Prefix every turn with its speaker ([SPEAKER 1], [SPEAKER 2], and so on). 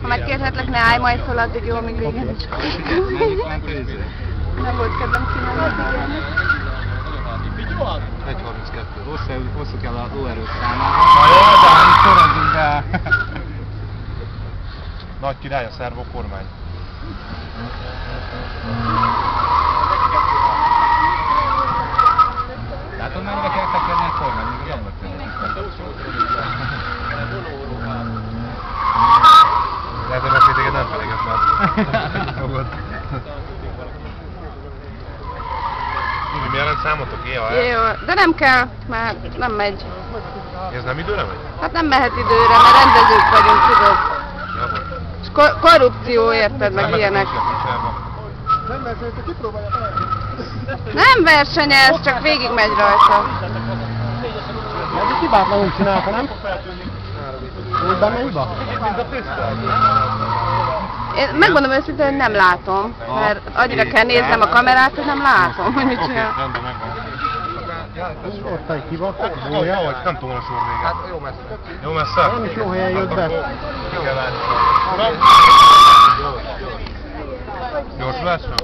[SPEAKER 1] Ha megkérhetlek, ne állj majd fel addig, jó, míg végén is. Nem volt kedvem csinálni a figyelmet.
[SPEAKER 2] 1.32. Hosszú kell a lóerőt számolni. Na jó, de forradjunk el.
[SPEAKER 3] Nagy király a szervó kormány.
[SPEAKER 2] Látod, mennyire kell tekerni a kormány, még az ablak
[SPEAKER 3] Lehet, hogy most téged nem feléget már. Fogod. Mi jelent számotok?
[SPEAKER 1] Jó, de nem kell, mert nem megy.
[SPEAKER 3] Ez nem időre megy?
[SPEAKER 1] Hát nem mehet időre, mert rendezők vagyunk, tudod. És korrupció, érted, meg ilyenek. Nem versenyez, csak végig megy rajta.
[SPEAKER 4] Ez hibátlanul csinálta, nem? Úgy bemegy?
[SPEAKER 1] Én megmondom őszintén, hogy nem látom, mert annyira kell néznem a kamerát, hogy nem látom, hogy mit csinál.
[SPEAKER 3] Oké, rendben, megvan.
[SPEAKER 4] Ott egy kiba.
[SPEAKER 3] Jó, nem tudom, hogy sor vége. Hát jó messze. Jó messze?
[SPEAKER 4] Nem is jó helyen jött be.
[SPEAKER 3] Ki kell látni. Gyorsulásra?